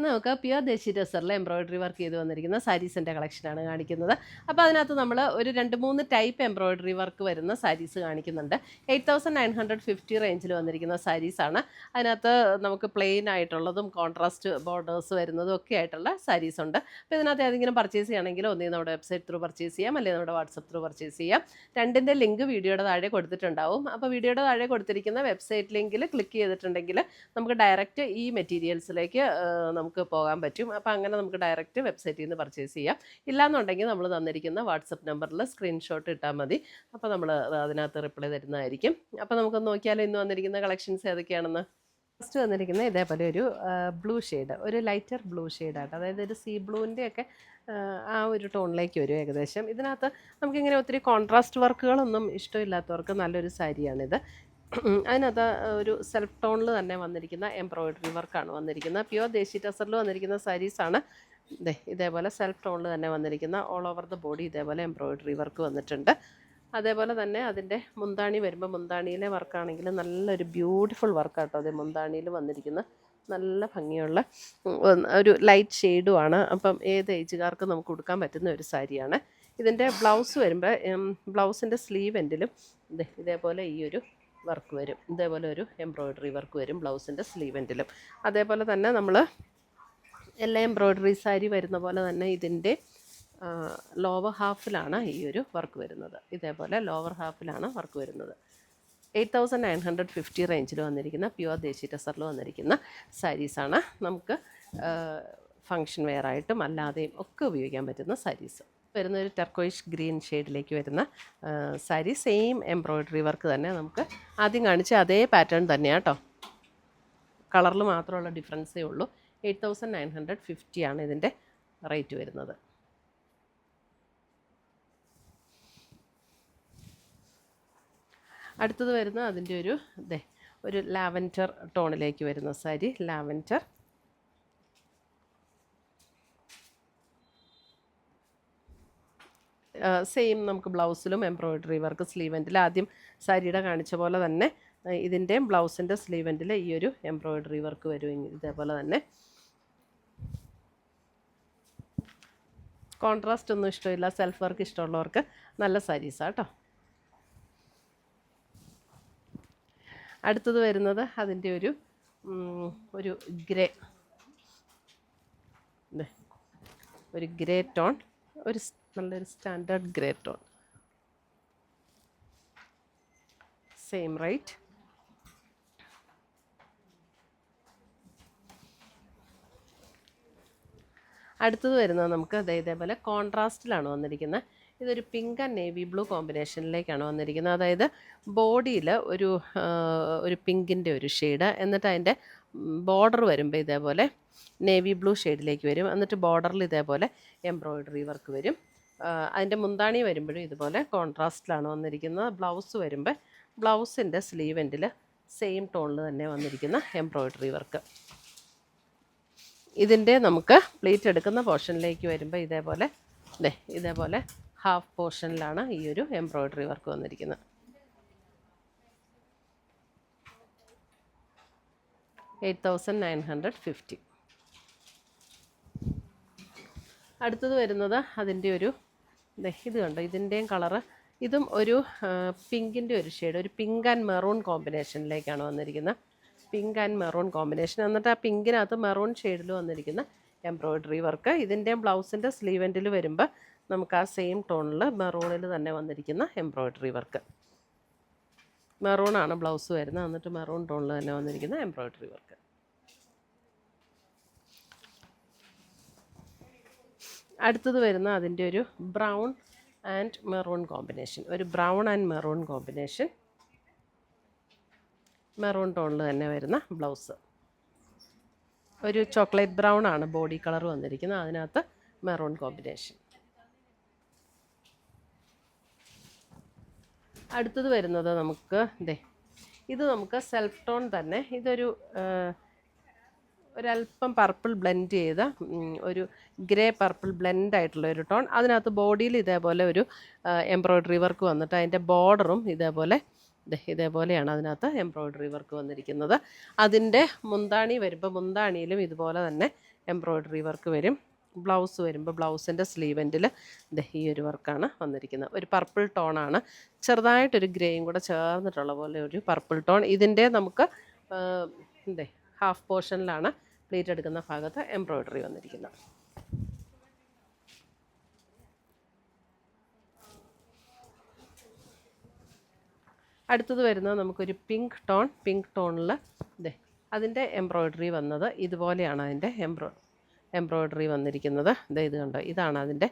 നമുക്ക് പ്യുവർ ദേശി ടെസറിൽ embroidery work ചെയ്ത് വന്നിരിക്കുന്ന സാരീസിൻ്റെ കളക്ഷനാണ് കാണിക്കുന്നത്. അപ്പോൾ അതിനകത്ത് നമ്മൾ ഒരു 2-3 ടൈപ്പ് എംബ്രോയിഡറി വർക്ക് വരുന്ന സാരീസ് കാണിക്കുന്നുണ്ട്. 8950 റേഞ്ചിൽ വന്നിരിക്കുന്ന സാരീസാണ്. അതിനകത്ത് നമുക്ക് പ്ലെയിൻ ആയിട്ടുള്ളതും കോൺട്രാസ്റ്റ് ബോർഡേഴ്സ് വരുന്നതും ഒക്കെ ആയിട്ടുള്ള സാരീസ് ഉണ്ട്. അപ്പോൾ ഇതിനകത്ത് ഏതെങ്കിലും പർച്ചേസ് ചെയ്യണമെങ്കിൽ ഒന്നേ നമ്മുടെ വെബ്സൈറ്റ് ത്രൂ പർച്ചേസ് ചെയ്യാം, അല്ലെങ്കിൽ നമ്മുടെ വാട്സപ്പ് ത്രൂ പർച്ചേസ് ചെയ്യാം. രണ്ടിൻ്റെ ലിങ്ക് വീഡിയോയുടെ താഴെ കൊടുത്തിട്ടുണ്ടാവും. അപ്പോൾ വീഡിയോയുടെ താഴെ കൊടുത്തിരിക്കുന്ന വെബ്സൈറ്റ് ലിങ്കിൽ ക്ലിക്ക് ചെയ്തിട്ടുണ്ടെങ്കിൽ നമുക്ക് ഡയറക്റ്റ് ഈ മെറ്റീരിയൽസിലേക്ക് നമുക്ക് പോകാൻ പറ്റും. അപ്പോൾ അങ്ങനെ നമുക്ക് ഡയറക്റ്റ് വെബ്സൈറ്റിൽ നിന്ന് പർച്ചേസ് ചെയ്യാം. ഇല്ലാന്നുണ്ടെങ്കിൽ നമ്മൾ തന്നിരിക്കുന്ന വാട്സപ്പ് നമ്പറിൽ സ്ക്രീൻഷോട്ട് ഇട്ടാൽ മതി. അപ്പോൾ നമ്മൾ അതിനകത്ത് റിപ്ലൈ തരുന്നതായിരിക്കും. അപ്പോൾ നമുക്ക് നോക്കിയാലോ ഇന്ന് വന്നിരിക്കുന്ന കളക്ഷൻസ് ഏതൊക്കെയാണെന്ന്. ഫസ്റ്റ് വന്നിരിക്കുന്നത് ഇതേപോലെ ഒരു ബ്ലൂ ഷെയ്ഡ്, ഒരു ലൈറ്റർ ബ്ലൂ ഷെയ്ഡായിട്ട്, അതായത് ഒരു സീ ബ്ലൂവിൻ്റെയൊക്കെ ആ ഒരു ടോണിലേക്ക് വരും ഏകദേശം. ഇതിനകത്ത് നമുക്കിങ്ങനെ ഒത്തിരി കോൺട്രാസ്റ്റ് വർക്കുകളൊന്നും ഇഷ്ടമില്ലാത്തവർക്ക് നല്ലൊരു സാരിയാണിത്. അതിനകത്ത് ഒരു സെൽഫ് ടോണിൽ തന്നെ വന്നിരിക്കുന്ന എംബ്രോയിഡറി വർക്കാണ് വന്നിരിക്കുന്നത്. പ്യുവർ ദേശി ടെസറിൽ വന്നിരിക്കുന്ന സാരീസാണ്. ഇതേപോലെ സെൽഫ് ടോണിൽ തന്നെ വന്നിരിക്കുന്ന ഓൾ ഓവർ ദ ബോഡി ഇതേപോലെ എംബ്രോയിഡറി വർക്ക് വന്നിട്ടുണ്ട്. അതേപോലെ തന്നെ അതിൻ്റെ മുന്താണി വരുമ്പോൾ മുന്താണിയിലെ വർക്കാണെങ്കിൽ നല്ലൊരു ബ്യൂട്ടിഫുൾ വർക്കാട്ടോ. അതേ മുന്താണിയിൽ വന്നിരിക്കുന്ന നല്ല ഭംഗിയുള്ള ഒരു ലൈറ്റ് ഷെയ്ഡുമാണ്. അപ്പം ഏത് ഏജുകാർക്ക് നമുക്ക് കൊടുക്കാൻ പറ്റുന്ന ഒരു സാരിയാണ്. ഇതിൻ്റെ ബ്ലൗസ് വരുമ്പോൾ ബ്ലൗസിൻ്റെ സ്ലീവ് എൻഡിലും ഇതേപോലെ ഈ ഒരു വർക്ക് വരും. ഇതേപോലെ ഒരു എംബ്രോയിഡറി വർക്ക് വരും ബ്ലൗസിൻ്റെ സ്ലീവ് എൻഡിലും. അതേപോലെ തന്നെ നമ്മൾ എല്ലാ എംബ്രോയിഡറി സാരി വരുന്ന പോലെ തന്നെ ഇതിൻ്റെ ലോവർ ഹാഫിലാണ് ഈ ഒരു വർക്ക് വരുന്നത്. ഇതേപോലെ ലോവർ ഹാഫിലാണ് വർക്ക് വരുന്നത്. 8950 റേഞ്ചിൽ വന്നിരിക്കുന്ന പ്യുവർ ദേശി ടെസറിൽ വന്നിരിക്കുന്ന സാരീസാണ്. നമുക്ക് ഫങ്ഷൻ വെയറായിട്ടും അല്ലാതെയും ഒക്കെ ഉപയോഗിക്കാൻ പറ്റുന്ന സാരീസ്. വരുന്ന ഒരു ടർക്കോയിഷ് ഗ്രീൻ ഷെയ്ഡിലേക്ക് വരുന്ന സാരി. സെയിം എംബ്രോയിഡറി വർക്ക് തന്നെ നമുക്ക് ആദ്യം കാണിച്ച അതേ പാറ്റേൺ തന്നെയാണ് കേട്ടോ. കളറിൽ മാത്രമുള്ള ഡിഫറൻസേ ഉള്ളൂ. 8950 ആണ് ഇതിൻ്റെ റേറ്റ് വരുന്നത്. അടുത്തത് വരുന്ന അതിൻ്റെ ഒരു ലാവൻഡർ ടോണിലേക്ക് വരുന്ന സാരി. ലാവൻഡർ സെയിം നമുക്ക് ബ്ലൗസിലും എംബ്രോയിഡറി വർക്ക് സ്ലീവ് എൻഡിൽ ആദ്യം സാരിയുടെ കാണിച്ച പോലെ തന്നെ ഇതിൻ്റെയും ബ്ലൗസിൻ്റെ സ്ലീവ് എൻഡിൽ ഈ ഒരു എംബ്രോയിഡറി വർക്ക് വരും. ഇതേപോലെ തന്നെ കോൺട്രാസ്റ്റ് ഒന്നും ഇഷ്ടമില്ല, സെൽഫ് വർക്ക് ഇഷ്ടമുള്ളവർക്ക് നല്ല സാരീസാണ് കേട്ടോ. അടുത്തത് വരുന്നത് അതിൻ്റെ ഒരു ഗ്രേ, ഒരു ഗ്രേ ടോൺ, ഒരു നല്ലൊരു standard grey tone. Same rate. അടുത്തത് വരുന്നത് നമുക്ക് ഇതേപോലെ കോൺട്രാസ്റ്റിലാണ് വന്നിരിക്കുന്നത്. ഇതൊരു പിങ്ക് ആൻഡ് നേവി ബ്ലൂ കോമ്പിനേഷനിലേക്കാണ് വന്നിരിക്കുന്നത്. അതായത് ബോഡിയിൽ ഒരു പിങ്കിൻ്റെ ഒരു ഷെയ്ഡ്, എന്നിട്ട് അതിൻ്റെ ബോർഡർ വരുമ്പോൾ ഇതേപോലെ നേവി ബ്ലൂ ഷെയ്ഡിലേക്ക് വരും. എന്നിട്ട് ബോർഡറിൽ ഇതേപോലെ എംബ്രോയിഡറി വർക്ക് വരും. അതിൻ്റെ മുന്താണി വരുമ്പോഴും ഇതുപോലെ കോൺട്രാസ്റ്റിലാണ് വന്നിരിക്കുന്നത്. ബ്ലൗസ് വരുമ്പോൾ ബ്ലൗസിൻ്റെ സ്ലീവ് എൻഡിൽ സെയിം ടോണിൽ തന്നെ വന്നിരിക്കുന്ന എംബ്രോയിഡറി വർക്ക്. ഇതിൻ്റെ നമുക്ക് പ്ലീറ്റ് എടുക്കുന്ന പോർഷനിലേക്ക് വരുമ്പോൾ ഇതേപോലെ ഹാഫ് പോർഷനിലാണ് ഈ ഒരു എംബ്രോയിഡറി വർക്ക് വന്നിരിക്കുന്നത്. 8950. അടുത്തത് വരുന്നത് അതിൻ്റെ ഇത് കണ്ടോ, ഇതിൻ്റെയും കളറ് ഇതും ഒരു പിങ്കിൻ്റെ ഒരു ഷെയ്ഡ്, ഒരു പിങ്ക് ആൻഡ് മെറൂൺ കോമ്പിനേഷനിലേക്കാണ് വന്നിരിക്കുന്നത്. പിങ്ക് ആൻഡ് മെറൂൺ കോമ്പിനേഷൻ, എന്നിട്ട് ആ പിങ്കിനകത്ത് മെറൂൺ ഷെയ്ഡിൽ വന്നിരിക്കുന്ന എംബ്രോയിഡറി വർക്ക്. ഇതിൻ്റെയും ബ്ലൗസിൻ്റെ സ്ലീവ് എൻഡിൽ വരുമ്പോൾ നമുക്ക് ആ സെയിം ടോണിൽ മെറൂണിൽ തന്നെ വന്നിരിക്കുന്ന എംബ്രോയിഡറി വർക്ക്. മെറൂണാണ് ബ്ലൗസ് വരുന്നത്, എന്നിട്ട് മെറൂൺ ടോണിൽ തന്നെ വന്നിരിക്കുന്ന എംബ്രോയിഡറി വർക്ക്. അടുത്തത് വരുന്ന അതിൻ്റെ ഒരു ബ്രൗൺ ആൻഡ് മെറൂൺ കോമ്പിനേഷൻ, ഒരു brown and maroon combination. Maroon ടോണിൽ തന്നെ വരുന്ന ബ്ലൗസ്. ഒരു ചോക്ലേറ്റ് ബ്രൗൺ ആണ് ബോഡി കളർ വന്നിരിക്കുന്നത്, അതിനകത്ത് മെറൂൺ കോമ്പിനേഷൻ. അടുത്തത് വരുന്നത് നമുക്ക് ഇത് നമുക്ക് സെൽഫ് ടോൺ തന്നെ. ഇതൊരു ഒരല്പം പർപ്പിൾ ബ്ലെൻഡ് ചെയ്ത ഒരു ഗ്രേ പർപ്പിൾ ബ്ലെൻഡ് ആയിട്ടുള്ള ഒരു ടോൺ. അതിനകത്ത് ബോഡിയിൽ ഇതേപോലെ ഒരു എംബ്രോയിഡറി വർക്ക് വന്നിട്ട് അതിൻ്റെ ബോർഡറും ഇതേപോലെയാണ് അതിനകത്ത് എംബ്രോയിഡറി വർക്ക് വന്നിരിക്കുന്നത്. അതിൻ്റെ മുന്താണി വരുമ്പോൾ മുന്താണിയിലും ഇതുപോലെ തന്നെ എംബ്രോയ്ഡറി വർക്ക് വരും. ബ്ലൗസ് വരുമ്പോൾ ബ്ലൗസിൻ്റെ സ്ലീവെൻറ്റിൽ ഈ ഒരു വർക്കാണ് വന്നിരിക്കുന്നത്. ഒരു പർപ്പിൾ ടോണാണ്, ചെറുതായിട്ടൊരു ഗ്രേയും കൂടെ ചേർന്നിട്ടുള്ള പോലെ ഒരു പർപ്പിൾ ടോൺ. ഇതിൻ്റെ നമുക്ക് ഹാഫ് പോർഷനിലാണ് പ്ലീറ്റ് എടുക്കുന്ന ഭാഗത്ത് എംബ്രോയ്ഡറി വന്നിരിക്കുന്നത്. അടുത്തത് വരുന്നത് നമുക്കൊരു പിങ്ക് ടോണിൽ അതിൻ്റെ എംബ്രോയ്ഡറി വന്നത് ഇതുപോലെയാണ്. അതിൻ്റെ എംബ്രോയ്ഡറി വന്നിരിക്കുന്നത് ഇത് കണ്ടോ, ഇതാണ് അതിൻ്റെ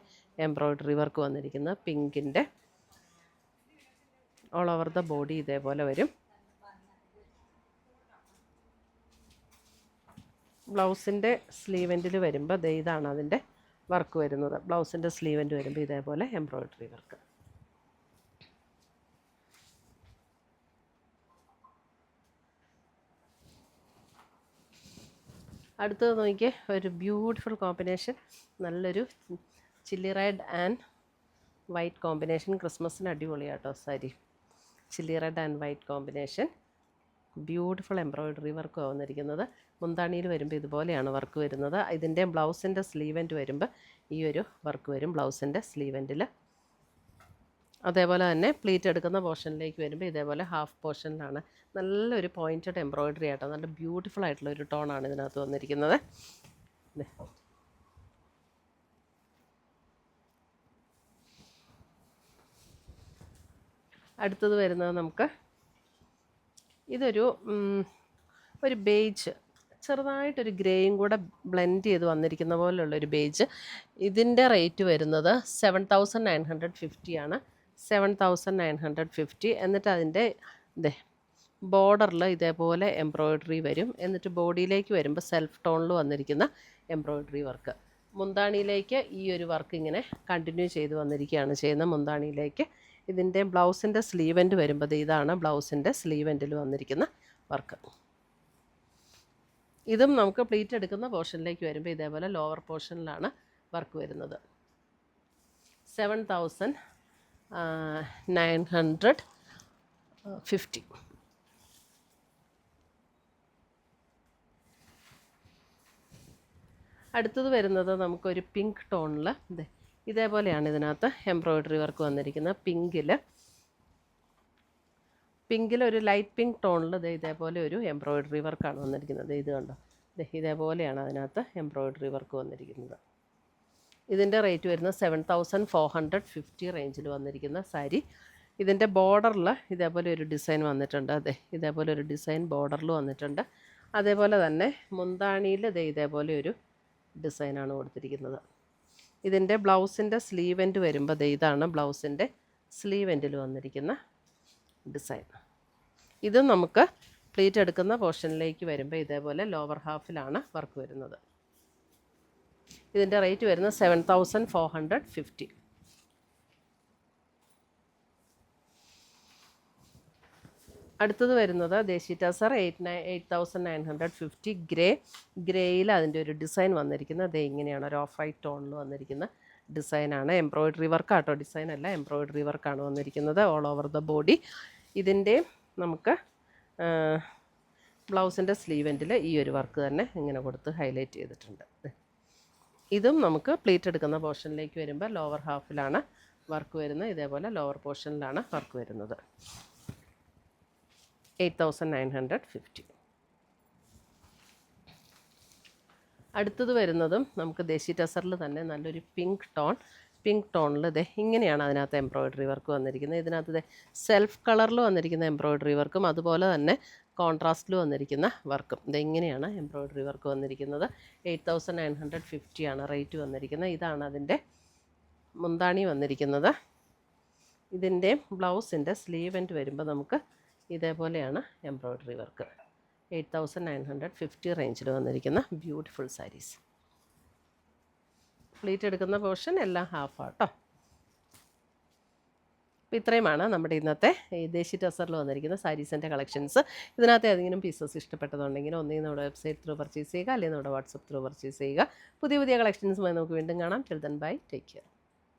എംബ്രോയ്ഡറി വർക്ക് വന്നിരിക്കുന്നത്. പിങ്കിൻ്റെ ഓൾ ഓവർ ദ ബോഡി ഇതേപോലെ വരും. ബ്ലൗസിൻ്റെ സ്ലീവെൻറ്റിൽ വരുമ്പോൾ ഇതാണ് അതിൻ്റെ വർക്ക് വരുന്നത്. ബ്ലൗസിൻ്റെ സ്ലീവെൻറ്റ് വരുമ്പോൾ ഇതേപോലെ എംബ്രോയ്ഡറി വർക്ക്. അടുത്തത് നോക്കിയേ, ഒരു ബ്യൂട്ടിഫുൾ കോമ്പിനേഷൻ, നല്ലൊരു chilli red and white combination. ക്രിസ്മസിന് അടിപൊളിയാട്ടോ sari. Chilli red and white combination, beautiful embroidery work വന്നിരിക്കുന്നത്. മുന്താണിയിൽ വരുമ്പോൾ ഇതുപോലെയാണ് വർക്ക് വരുന്നത്. ഇതിൻ്റെ ബ്ലൗസിൻ്റെ സ്ലീവെൻറ്റ് വരുമ്പോൾ ഈ ഒരു വർക്ക് വരും ബ്ലൗസിൻ്റെ സ്ലീവെൻറ്റിൽ. അതേപോലെ തന്നെ പ്ലീറ്റ് എടുക്കുന്ന പോർഷനിലേക്ക് വരുമ്പോൾ ഇതേപോലെ ഹാഫ് പോർഷനിലാണ് നല്ലൊരു പോയിൻറ്റഡ് എംബ്രോയ്ഡറി ആയിട്ടോ, നല്ല ബ്യൂട്ടിഫുൾ ആയിട്ടുള്ള ഒരു ടോണാണ് ഇതിനകത്ത് വന്നിരിക്കുന്നത്. അടുത്തത് വരുന്നത് നമുക്ക് ഇതൊരു ബേജ്, ചെറുതായിട്ടൊരു ഗ്രേയും കൂടെ ബ്ലെൻഡ് ചെയ്ത് വന്നിരിക്കുന്ന പോലുള്ളൊരു ബേജ്. ഇതിൻ്റെ റേറ്റ് വരുന്നത് 7,950 ആണ്. 7,950. എന്നിട്ട് അതിൻ്റെ ബോർഡറിൽ ഇതേപോലെ എംബ്രോയ്ഡറി വരും. എന്നിട്ട് ബോഡിയിലേക്ക് വരുമ്പോൾ സെൽഫ് ടോണിൽ വന്നിരിക്കുന്ന എംബ്രോയ്ഡറി വർക്ക്. മുന്താണിയിലേക്ക് ഈ ഒരു വർക്ക് ഇങ്ങനെ കണ്ടിന്യൂ ചെയ്ത് വന്നിരിക്കുകയാണ് ചെയ്യുന്നത് മുന്താണിയിലേക്ക്. ഇതിൻ്റെ ബ്ലൗസിൻ്റെ സ്ലീവെൻറ്റ് വരുമ്പോൾ ഇതാണ് ബ്ലൗസിൻ്റെ സ്ലീവെൻറ്റിൽ വന്നിരിക്കുന്ന വർക്ക്. ഇതും നമുക്ക് പ്ലീറ്റ് എടുക്കുന്ന പോർഷനിലേക്ക് വരുമ്പോൾ ഇതേപോലെ ലോവർ പോർഷനിലാണ് വർക്ക് വരുന്നത്. 7,950. അടുത്തത് വരുന്നത് നമുക്കൊരു പിങ്ക് ടോണിൽ ഇതേപോലെയാണ് ഇതിനകത്ത് എംബ്രോയ്ഡറി വർക്ക് വന്നിരിക്കുന്നത്. പിങ്കിൽ ഒരു ലൈറ്റ് പിങ്ക് ടോണിൽ ഇതേപോലെ ഒരു എംബ്രോയ്ഡറി വർക്കാണ് വന്നിരിക്കുന്നത്. ഇത് കണ്ടോ, ഇതേപോലെയാണ് അതിനകത്ത് എംബ്രോയ്ഡറി വർക്ക് വന്നിരിക്കുന്നത്. ഇതിൻ്റെ റേറ്റ് വരുന്നത് 7,450 റേഞ്ചിൽ വന്നിരിക്കുന്ന സാരി. ഇതിൻ്റെ ബോർഡറിൽ ഇതേപോലെ ഒരു ഡിസൈൻ വന്നിട്ടുണ്ട്. ഇതേപോലെ ഒരു ഡിസൈൻ ബോർഡറിൽ വന്നിട്ടുണ്ട്. അതേപോലെ തന്നെ മുന്താണിയിൽ ഇതേപോലെ ഒരു ഡിസൈനാണ് കൊടുത്തിരിക്കുന്നത്. ഇതിൻ്റെ ബ്ലൗസിൻ്റെ സ്ലീവെൻറ്റ് വരുമ്പോൾ ഇതാണ് ബ്ലൗസിൻ്റെ സ്ലീവെൻറ്റിൽ വന്നിരിക്കുന്ന ഡിസൈൻ. ഇത് നമുക്ക് പ്ലീറ്റ് എടുക്കുന്ന പോർഷനിലേക്ക് വരുമ്പോൾ ഇതേപോലെ ലോവർ ഹാഫിലാണ് വർക്ക് വരുന്നത്. ഇതിൻ്റെ റേറ്റ് വരുന്നത് 7,450. അടുത്തത് വരുന്നത് ദേശി ടസർ 8,950 ഗ്രേയിൽ അതിൻ്റെ ഒരു ഡിസൈൻ വന്നിരിക്കുന്നത് ഇങ്ങനെയാണ്. ഒരു ഓഫ് വൈറ്റ് ടോണിൽ വന്നിരിക്കുന്ന ഡിസൈനാണ്. എംബ്രോയ്ഡറി വർക്കാട്ടോ, ഡിസൈൻ അല്ല, എംബ്രോയ്ഡറി വർക്കാണ് വന്നിരിക്കുന്നത് ഓൾ ഓവർ ദ ബോഡി. ഇതിൻ്റെ നമുക്ക് ബ്ലൗസിൻ്റെ സ്ലീവെൻറ്റിൽ ഈ ഒരു വർക്ക് തന്നെ ഇങ്ങനെ കൊടുത്ത് ഹൈലൈറ്റ് ചെയ്തിട്ടുണ്ട്. ഇതും നമുക്ക് പ്ലീറ്റ് എടുക്കുന്ന പോർഷനിലേക്ക് വരുമ്പോൾ ലോവർ ഹാഫിലാണ് വർക്ക് വരുന്നത്. ഇതേപോലെ ലോവർ പോർഷനിലാണ് വർക്ക് വരുന്നത്. 8,950. അടുത്തത് വരുന്നതും നമുക്ക് ദേശി ടസറിൽ തന്നെ നല്ലൊരു പിങ്ക് ടോണിൽ ഇങ്ങനെയാണ് അതിനകത്ത് എംബ്രോയ്ഡറി വർക്ക് വന്നിരിക്കുന്നത്. ഇതിനകത്ത് സെൽഫ് കളറിൽ വന്നിരിക്കുന്ന എംബ്രോയ്ഡറി വർക്കും അതുപോലെ തന്നെ കോൺട്രാസ്റ്റിൽ വന്നിരിക്കുന്ന വർക്കും ഇങ്ങനെയാണ് എംബ്രോയ്ഡറി വർക്ക് വന്നിരിക്കുന്നത്. 8,950 ആണ് റേറ്റ് വന്നിരിക്കുന്നത്. ഇതാണ് അതിൻ്റെ മുന്താണി വന്നിരിക്കുന്നത്. ഇതിൻ്റെ ബ്ലൗസിൻ്റെ സ്ലീവെൻറ്റ് വരുമ്പോൾ നമുക്ക് ഇതേപോലെയാണ് എംബ്രോയ്ഡറി വർക്ക്. 8,950 റേഞ്ചിൽ വന്നിരിക്കുന്ന ബ്യൂട്ടിഫുൾ സാരീസ്. പ്ലീറ്റ് എടുക്കുന്ന പോർഷൻ എല്ലാം ഹാഫാട്ടോ. അപ്പോൾ ഇത്രയുമാണ് നമ്മുടെ ഇന്നത്തെ ദേശി ടസറിൽ വന്നിരിക്കുന്ന സാരീസിൻ്റെ കളക്ഷൻസ്. ഇതിനകത്ത് ഏതെങ്കിലും പീസസ് ഇഷ്ടപ്പെട്ടതുണ്ടെങ്കിൽ ഒന്നെങ്കിൽ നമ്മുടെ വെബ്സൈറ്റ് ത്രൂ പർച്ചേസ് ചെയ്യുക, അല്ലെങ്കിൽ നമ്മുടെ വാട്സപ്പ് ത്രൂ പർച്ചേസ് ചെയ്യുക. പുതിയ കളക്ഷൻസുമായി നമുക്ക് വീണ്ടും കാണാം. Till then bye, take care.